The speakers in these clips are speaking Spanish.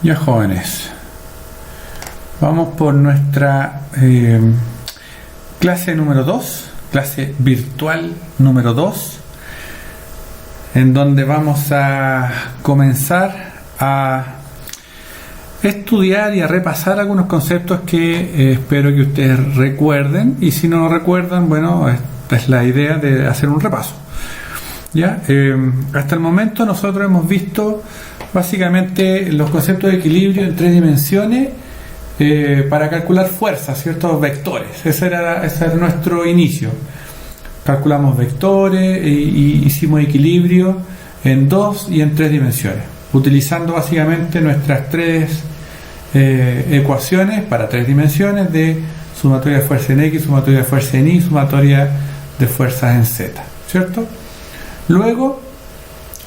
Ya, jóvenes, vamos por nuestra clase número 2, clase virtual número 2, en donde vamos a comenzar a estudiar y a repasar algunos conceptos que espero que ustedes recuerden, y si no lo recuerdan, bueno, esta es la idea de hacer un repaso. ¿Ya? Hasta el momento nosotros hemos visto básicamente los conceptos de equilibrio en 3 dimensiones para calcular fuerzas, ciertos vectores. Ese era nuestro inicio. Calculamos vectores y hicimos equilibrio en 2 y en 3 dimensiones, utilizando básicamente nuestras 3 ecuaciones para 3 dimensiones de sumatoria de fuerza en X, sumatoria de fuerza en Y, sumatoria de fuerzas en Z, ¿cierto? Luego,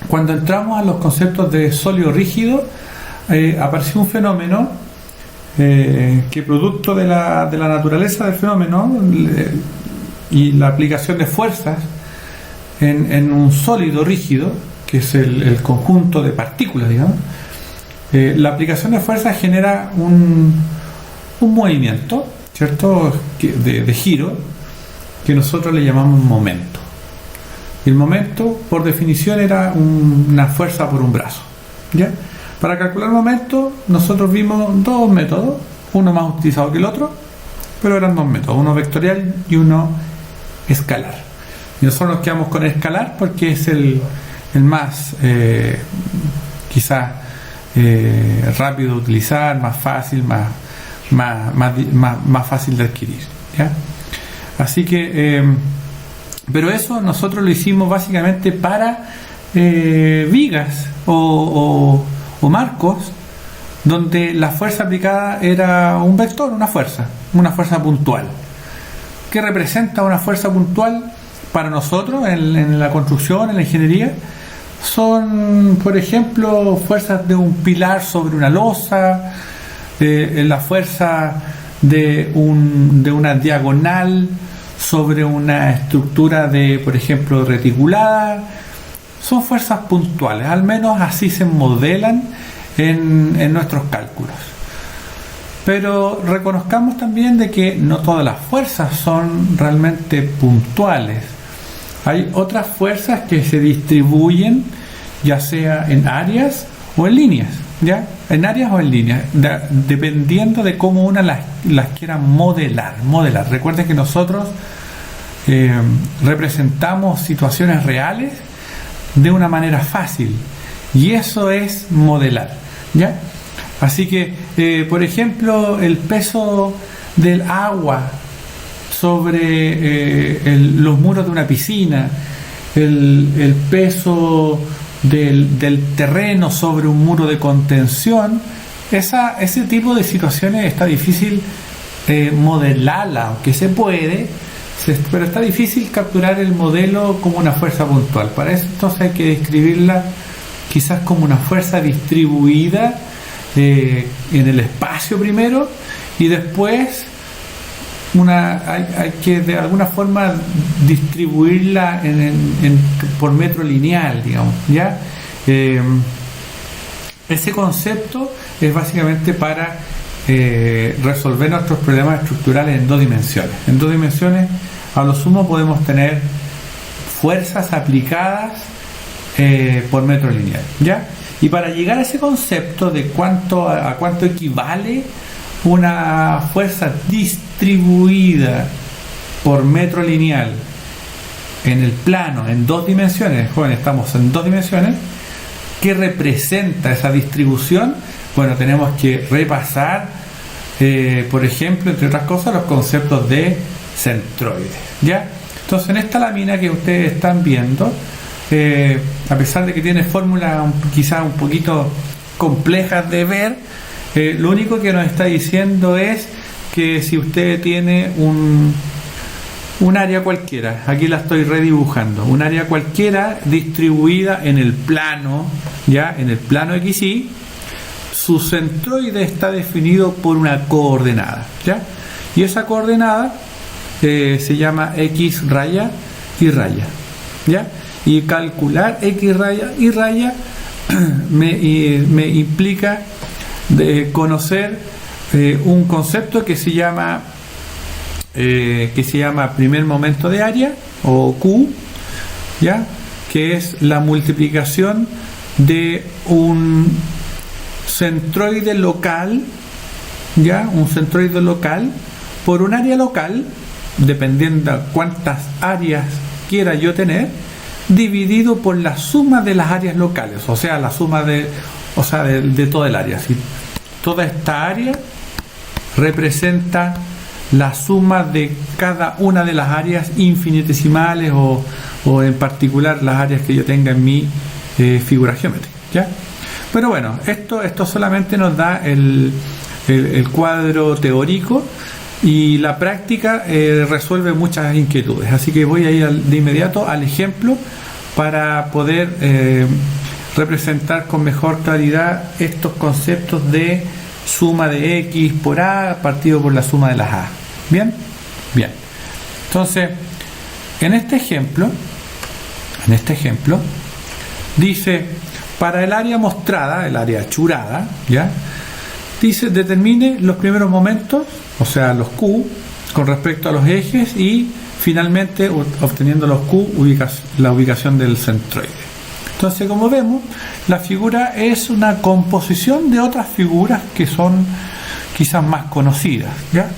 cuando entramos a los conceptos de sólido rígido, apareció un fenómeno que, producto de la naturaleza del fenómeno y la aplicación de fuerzas en un sólido rígido, que es el conjunto de partículas, digamos, la aplicación de fuerzas genera un movimiento, ¿cierto?, de giro, que nosotros le llamamos momento. El momento, por definición, era una fuerza por un brazo, ¿ya? Para calcular el momento, nosotros vimos 2 métodos, uno más utilizado que el otro, pero eran 2 métodos, uno vectorial y uno escalar. Y nosotros nos quedamos con el escalar porque es el más, quizás, rápido de utilizar, más fácil, más fácil de adquirir, ¿ya? Así que... pero eso nosotros lo hicimos básicamente para vigas o marcos donde la fuerza aplicada era un vector, una fuerza puntual. ¿Qué representa una fuerza puntual para nosotros en la construcción, en la ingeniería? Son, por ejemplo, fuerzas de un pilar sobre una losa, la fuerza de una diagonal sobre una estructura por ejemplo, reticulada. Son fuerzas puntuales, al menos así se modelan en nuestros cálculos. Pero reconozcamos también de que no todas las fuerzas son realmente puntuales. Hay otras fuerzas que se distribuyen, ya sea en áreas o en líneas, ¿ya? En áreas o en líneas, dependiendo de cómo una las quiera modelar. Recuerden que nosotros representamos situaciones reales de una manera fácil, y eso es modelar, ¿ya? Así que, por ejemplo, el peso del agua sobre los muros de una piscina, el peso del terreno sobre un muro de contención, ese tipo de situaciones está difícil modelarla, aunque se puede, pero está difícil capturar el modelo como una fuerza puntual. Para eso entonces hay que describirla quizás como una fuerza distribuida en el espacio primero, y después hay que de alguna forma distribuirla por metro lineal, digamos, ¿ya? Ese concepto es básicamente para resolver nuestros problemas estructurales en 2 dimensiones. En 2 dimensiones, a lo sumo, podemos tener fuerzas aplicadas por metro lineal, ¿ya? Y para llegar a ese concepto de a cuánto equivale una fuerza distribuida por metro lineal en el plano, en 2 dimensiones, jóvenes, estamos en 2 dimensiones, ¿qué representa esa distribución? Bueno, tenemos que repasar, por ejemplo, entre otras cosas, los conceptos de centroides, ¿ya? Entonces, en esta lámina que ustedes están viendo, a pesar de que tiene fórmulas quizás un poquito complejas de ver, lo único que nos está diciendo es que si usted tiene un área cualquiera, aquí la estoy redibujando, un área cualquiera distribuida en el plano, ya en el plano XY, su centroide está definido por una coordenada, ¿ya? Y esa coordenada se llama X raya y raya, ¿ya? Y calcular X raya y raya me implica de conocer un concepto que se llama primer momento de área, o Q, ¿ya? Que es la multiplicación de un centroide local, ¿ya? Un centroide local por un área local, dependiendo de cuántas áreas quiera yo tener, dividido por la suma de las áreas locales, o sea, la suma de toda el área. ¿Sí? Toda esta área representa la suma de cada una de las áreas infinitesimales o en particular las áreas que yo tenga en mi figura geométrica, ¿ya? Pero bueno, esto solamente nos da el cuadro teórico, y la práctica resuelve muchas inquietudes. Así que voy a ir de inmediato al ejemplo para poder representar con mejor claridad estos conceptos de suma de x por a partido por la suma de las a. ¿Bien? Bien. Entonces, en este ejemplo dice, para el área mostrada, el área churada, ¿ya? Dice, determine los primeros momentos, o sea, los Q, con respecto a los ejes, y finalmente, obteniendo los Q, la ubicación del centroide. Entonces, como vemos, la figura es una composición de otras figuras que son quizás más conocidas, ¿ya?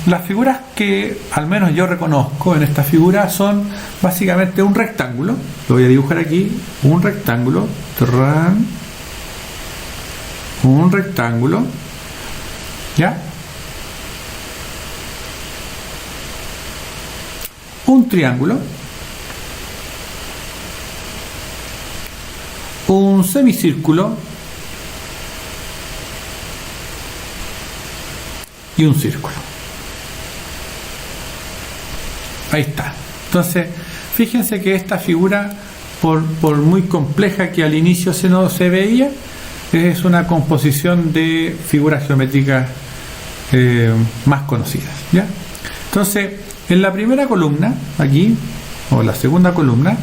Las figuras que al menos yo reconozco en esta figura son básicamente un rectángulo. Lo voy a dibujar aquí, un rectángulo, ¿ya? Un triángulo, un semicírculo y un círculo. Ahí está. Entonces, fíjense que esta figura, por muy compleja que al inicio se veía, es una composición de figuras geométricas más conocidas, ¿ya? Entonces, en la primera columna, aquí, o la segunda columna,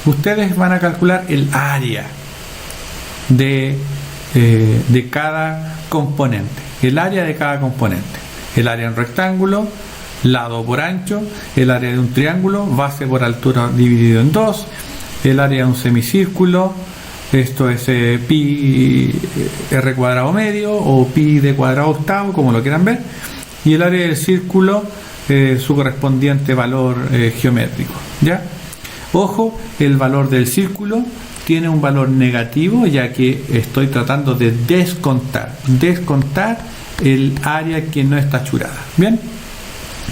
ustedes van a calcular el área de cada componente. El área de cada componente. El área en rectángulo, lado por ancho, el área de un triángulo, base por altura dividido en 2, el área de un semicírculo, esto es pi r cuadrado medio o pi d cuadrado octavo, como lo quieran ver, y el área del círculo, su correspondiente valor geométrico, ¿ya? Ojo, el valor del círculo tiene un valor negativo, ya que estoy tratando de descontar el área que no está churada. Bien,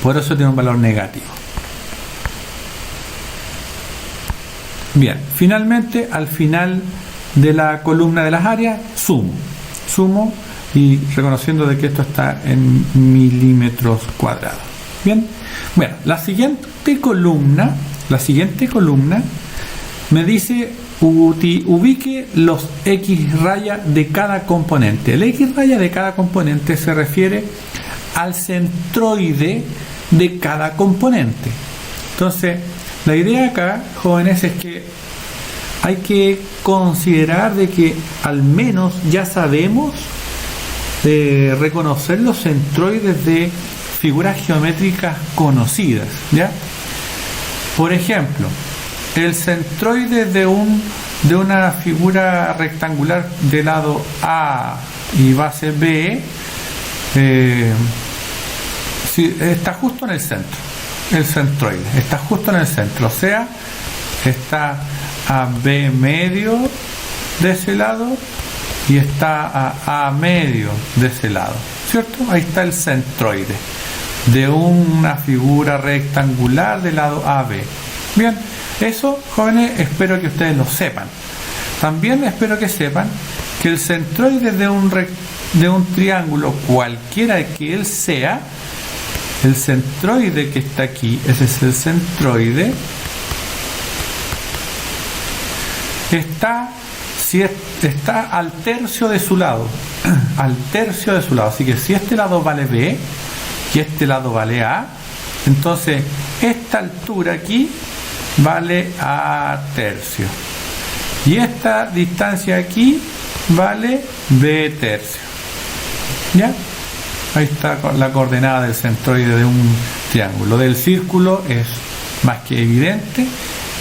por eso tiene un valor negativo. Bien, finalmente, al final de la columna de las áreas, sumo y reconociendo de que esto está en milímetros cuadrados. Bien, bueno, la siguiente columna me dice ubique los X raya de cada componente. El X raya de cada componente se refiere al centroide de cada componente. Entonces, la idea acá, jóvenes, es que hay que considerar de que al menos ya sabemos reconocer los centroides de figuras geométricas conocidas, ¿ya? Por ejemplo, el centroide de una figura rectangular de lado A y base B está justo en el centro. El centroide está justo en el centro, o sea, está a B medio de ese lado y está a medio de ese lado, ¿cierto? Ahí está el centroide de una figura rectangular de lado AB. Bien, eso, jóvenes, espero que ustedes lo sepan. También espero que sepan que el centroide de un triángulo, cualquiera que él sea, el centroide que está aquí, ese es el centroide, está al tercio de su lado, así que si este lado vale B y este lado vale A, entonces esta altura aquí vale A tercio Y esta distancia aquí vale b tercio. ¿Ya? Ahí está la coordenada del centroide de un triángulo. Del círculo es más que evidente,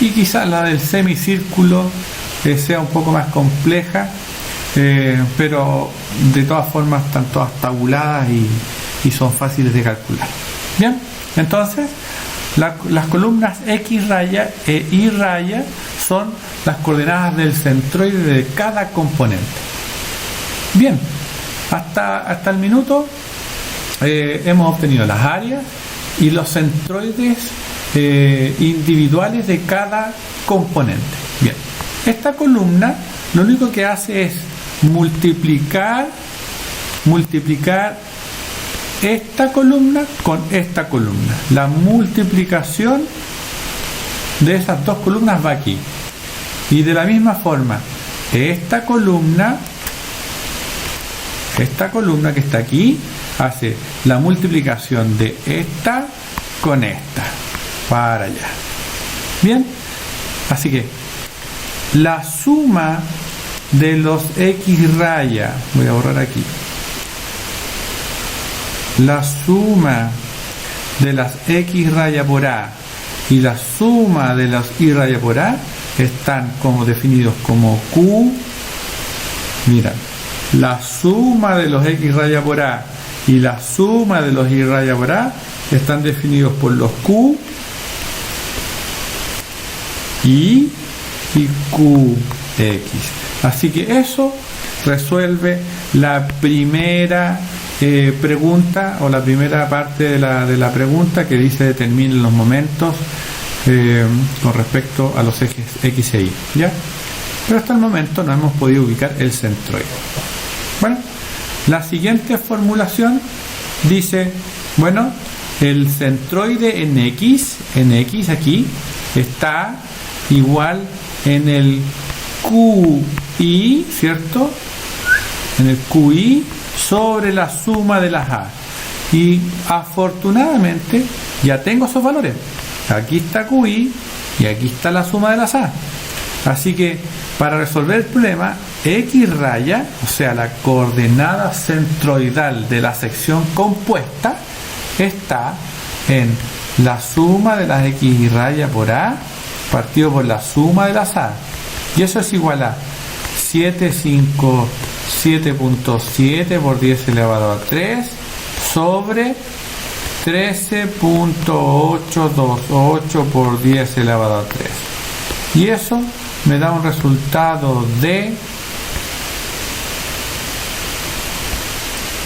y quizás la del semicírculo sea un poco más compleja, pero de todas formas están todas tabuladas y son fáciles de calcular. Bien, entonces las columnas X raya e Y raya son las coordenadas del centroide de cada componente. Bien, hasta el minuto hemos obtenido las áreas y los centroides individuales de cada componente. Bien, esta columna lo único que hace es multiplicar esta columna con esta columna. La multiplicación de esas dos columnas va aquí. Y de la misma forma, esta columna que está aquí hace la multiplicación de esta con esta para allá. Bien, así que la suma de los X raya, voy a borrar aquí, la suma de las X raya por A y la suma de las Y raya por A están como definidos como Q. Mira, la suma de los X raya por A y la suma de los Y raya por A están definidos por los Q y QX. Así que eso resuelve la primera pregunta, o la primera parte de la pregunta, que dice determinen los momentos con respecto a los ejes X e Y, ¿ya? Pero hasta el momento no hemos podido ubicar el centroide. Bueno, la siguiente formulación dice, bueno, el centroide en X aquí está igual en el QI, ¿cierto? En el QI sobre la suma de las A. Y afortunadamente ya tengo esos valores. Aquí está QI y aquí está la suma de las A. Así que para resolver el problema, X raya, o sea, la coordenada centroidal de la sección compuesta, está en la suma de las X raya por A partido por la suma de las A. Y eso es igual a 7.7 por 10 elevado a 3 sobre 13.828 por 10 elevado a 3. Y eso me da un resultado de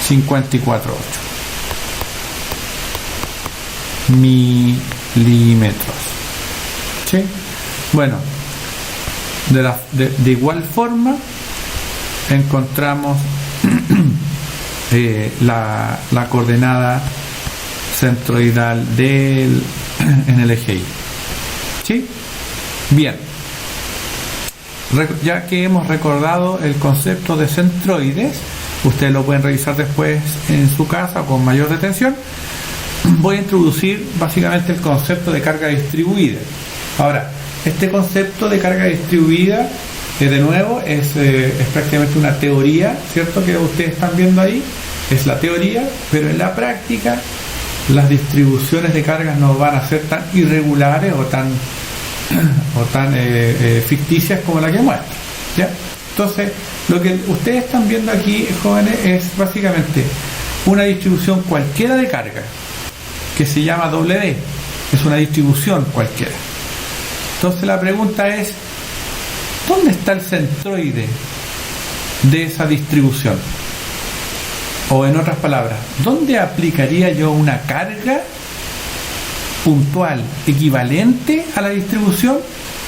54.8 milímetros. ¿Sí? Bueno, de igual forma encontramos la coordenada centroidal en el eje Y. ¿Sí? Bien. Ya que hemos recordado el concepto de centroides, ustedes lo pueden revisar después en su casa con mayor detención. Voy a introducir básicamente el concepto de carga distribuida. Ahora, este concepto de carga distribuida, de nuevo, es prácticamente una teoría, ¿cierto? Que ustedes están viendo ahí, es la teoría, pero en la práctica las distribuciones de cargas no van a ser tan irregulares o tan ficticias como la que muestra, ¿ya? Entonces, lo que ustedes están viendo aquí, jóvenes, es básicamente una distribución cualquiera de carga, que se llama WD, es una distribución cualquiera. Entonces la pregunta es, ¿dónde está el centroide de esa distribución? O en otras palabras, ¿dónde aplicaría yo una carga puntual equivalente a la distribución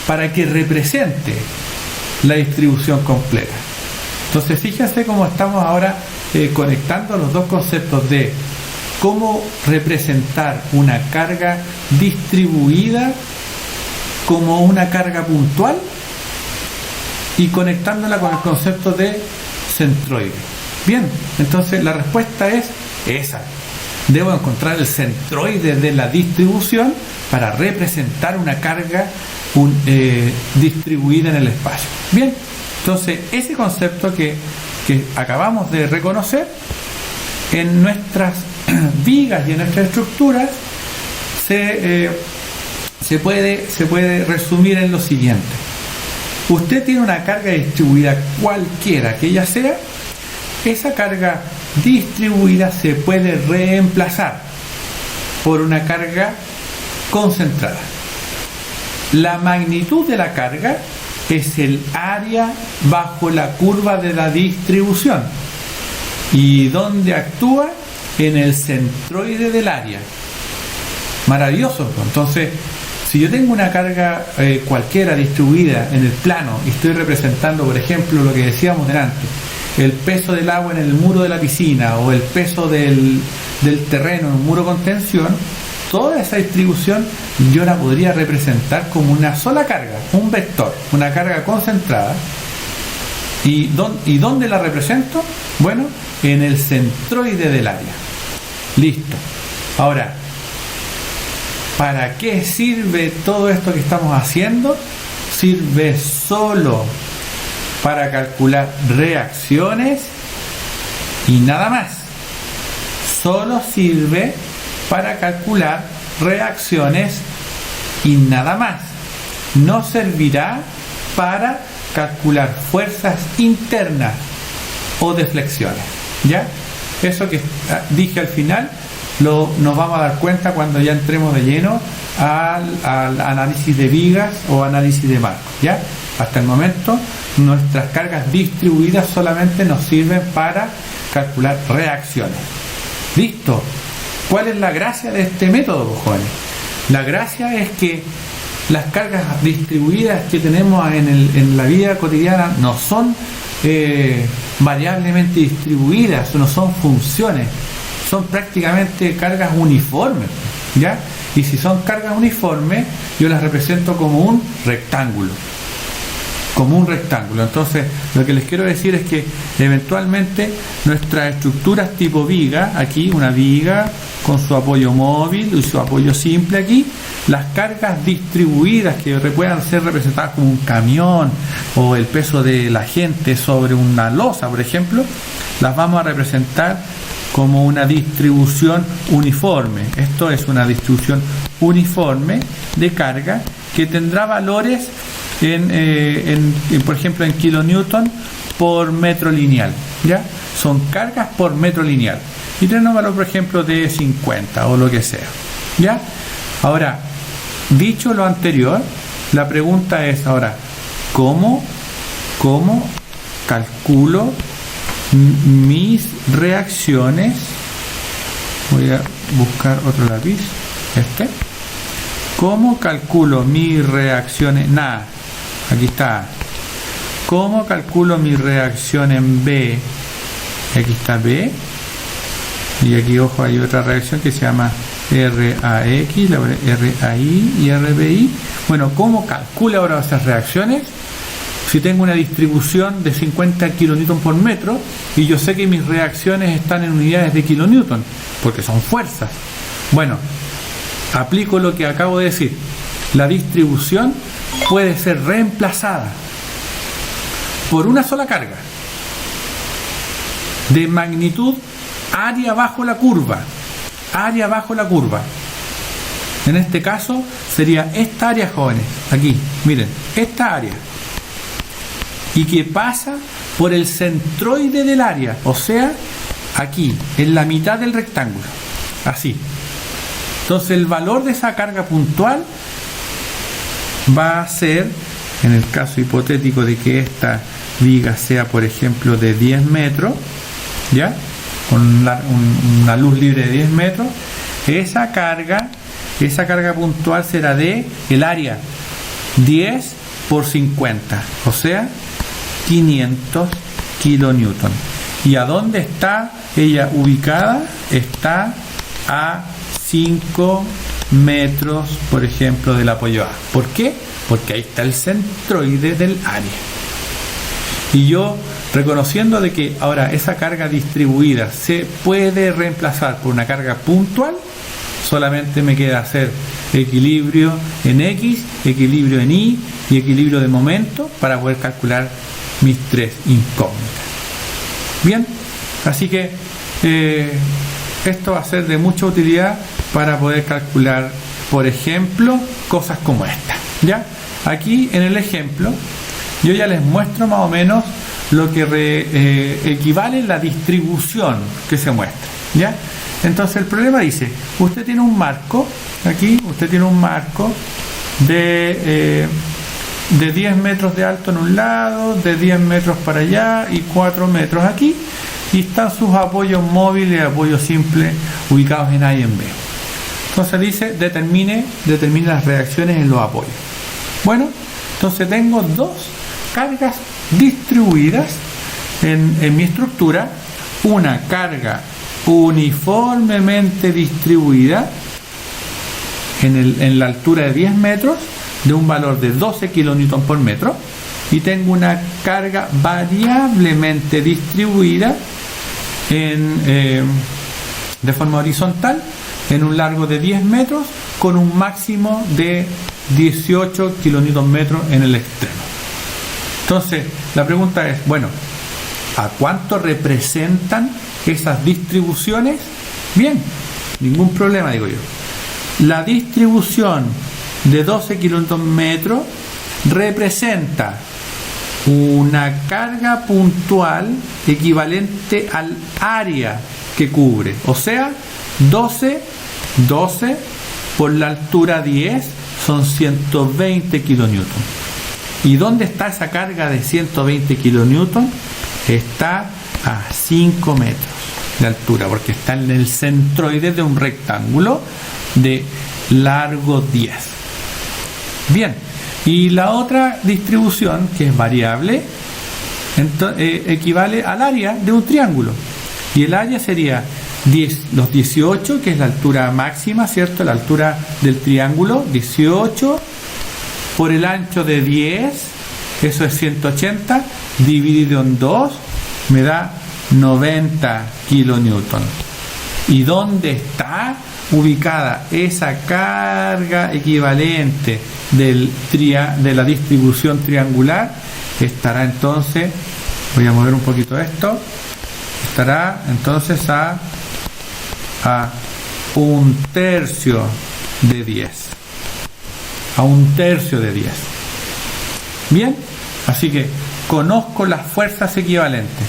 para que represente la distribución completa? Entonces fíjense cómo estamos ahora conectando los dos conceptos de cómo representar una carga distribuida como una carga puntual y conectándola con el concepto de centroide. Bien, entonces la respuesta es esa. Debo encontrar el centroide de la distribución para representar una carga distribuida en el espacio. Bien, entonces ese concepto que acabamos de reconocer en nuestras vigas y en nuestras estructuras se puede resumir en lo siguiente. Usted tiene una carga distribuida cualquiera que ella sea, esa carga distribuida se puede reemplazar por una carga concentrada. La magnitud de la carga es el área bajo la curva de la distribución. ¿Y dónde actúa? En el centroide del área. Maravilloso. Entonces, si yo tengo una carga cualquiera distribuida en el plano y estoy representando, por ejemplo, lo que decíamos delante, el peso del agua en el muro de la piscina o el peso del terreno en un muro con tensión, toda esa distribución yo la podría representar como una sola carga, un vector, una carga concentrada. ¿Y dónde la represento? Bueno, en el centroide del área. Listo. Ahora, ¿para qué sirve todo esto que estamos haciendo? Sirve solo para calcular reacciones y nada más. Solo sirve para calcular reacciones y nada más. No servirá para calcular fuerzas internas o deflexiones. ¿Ya? Eso que dije al final nos vamos a dar cuenta cuando ya entremos de lleno al análisis de vigas o análisis de marcos. ¿Ya? Hasta el momento nuestras cargas distribuidas solamente nos sirven para calcular reacciones. ¿Listo? ¿Cuál es la gracia de este método, jóvenes? La gracia es que las cargas distribuidas que tenemos en la vida cotidiana no son variablemente distribuidas, no son funciones, son prácticamente cargas uniformes, ¿ya? Y si son cargas uniformes, yo las represento como un rectángulo. Entonces, lo que les quiero decir es que eventualmente nuestras estructuras tipo viga, aquí una viga con su apoyo móvil y su apoyo simple aquí, las cargas distribuidas que puedan ser representadas como un camión o el peso de la gente sobre una losa, por ejemplo, las vamos a representar como una distribución uniforme. Esto es una distribución uniforme de carga que tendrá valores por ejemplo en kilonewton por metro lineal, ¿ya? Son cargas por metro lineal y tienen un valor, por ejemplo, de 50 o lo que sea, ¿ya? Ahora, dicho lo anterior, la pregunta es ahora, ¿cómo calculo mis reacciones? Voy a buscar otro lápiz, ¿Cómo calculo mis reacciones? Aquí está. ¿Cómo calculo mi reacción en B? Aquí está B. Y aquí, ojo, hay otra reacción que se llama RAX, RAI y RBI. Bueno, ¿cómo calculo ahora esas reacciones? Si tengo una distribución de 50 kilonewton por metro y yo sé que mis reacciones están en unidades de kilonewton, porque son fuerzas. Bueno, aplico lo que acabo de decir. La distribución puede ser reemplazada por una sola carga de magnitud área bajo la curva. En este caso sería esta área, jóvenes. Aquí, miren, esta área. Y que pasa por el centroide del área, o sea, aquí, en la mitad del rectángulo. Así. Entonces el valor de esa carga puntual va a ser, en el caso hipotético de que esta viga sea, por ejemplo, de 10 metros, ¿ya? Con una luz libre de 10 metros, esa carga puntual será de el área 10 por 50, o sea, 500 kilonewton. ¿Y a dónde está ella ubicada? Está a 5 metros, por ejemplo, del apoyo A. ¿Por qué? Porque ahí está el centroide del área. Y yo, reconociendo de que ahora esa carga distribuida se puede reemplazar por una carga puntual, solamente me queda hacer equilibrio en X, equilibrio en Y y equilibrio de momento para poder calcular mis tres incógnitas. Bien, así que esto va a ser de mucha utilidad para poder calcular, por ejemplo, cosas como esta. ¿Ya? Aquí en el ejemplo yo ya les muestro más o menos lo que equivale la distribución que se muestra. ¿Ya? Entonces el problema dice, usted tiene un marco, aquí usted tiene un marco de 10 metros de alto en un lado, de 10 metros para allá y 4 metros aquí, y están sus apoyos móviles y apoyos simples ubicados en A y en B. Entonces dice, determine las reacciones en los apoyos. Bueno, entonces tengo dos cargas distribuidas en mi estructura, una carga uniformemente distribuida en la altura de 10 metros de un valor de 12 kN por metro, y tengo una carga variablemente distribuida de forma horizontal en un largo de 10 metros con un máximo de 18 kN en el extremo. Entonces la pregunta es, bueno, ¿a cuánto representan esas distribuciones? Bien, ningún problema, digo yo. La distribución de 12 kN representa una carga puntual equivalente al área que cubre, o sea, 12 por la altura 10 son 120 kN. ¿Y dónde está esa carga de 120 kN? Está a 5 metros de altura, porque está en el centroide de un rectángulo de largo 10. Bien, y la otra distribución, que es variable, equivale al área de un triángulo, y el área sería los 18, que es la altura máxima, ¿cierto? La altura del triángulo, 18 por el ancho de 10, eso es 180, dividido en 2, me da 90 kN. ¿Y dónde está ubicada esa carga equivalente de la distribución triangular? Estará entonces, voy a mover un poquito esto, estará entonces a 1/3 de 10. A 1/3 de 10. Bien, así que conozco las fuerzas equivalentes,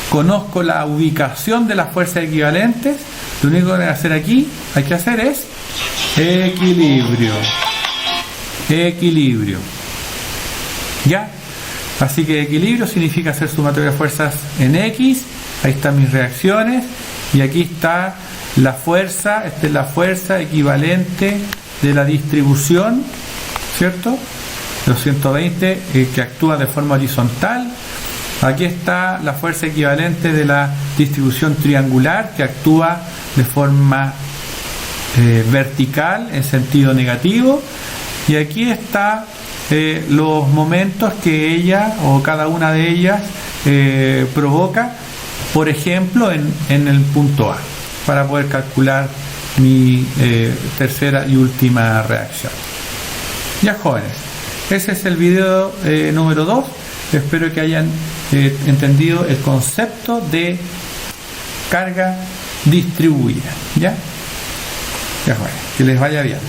conozco la ubicación de las fuerzas equivalentes. Lo único que hay que hacer es equilibrio. ¿Ya? Así que equilibrio significa hacer sumatoria de fuerzas en X. Ahí están mis reacciones, y aquí está la fuerza. Esta es la fuerza equivalente de la distribución, ¿cierto? Los 120 que actúa de forma horizontal. Aquí está la fuerza equivalente de la distribución triangular, que actúa de forma vertical en sentido negativo. Y aquí está los momentos que ella o cada una de ellas provoca, por ejemplo, en el punto A, para poder calcular mi tercera y última reacción. Ya, jóvenes, ese es el video número 2. Espero que hayan entendido el concepto de carga distribuida. Ya, jóvenes, que les vaya bien.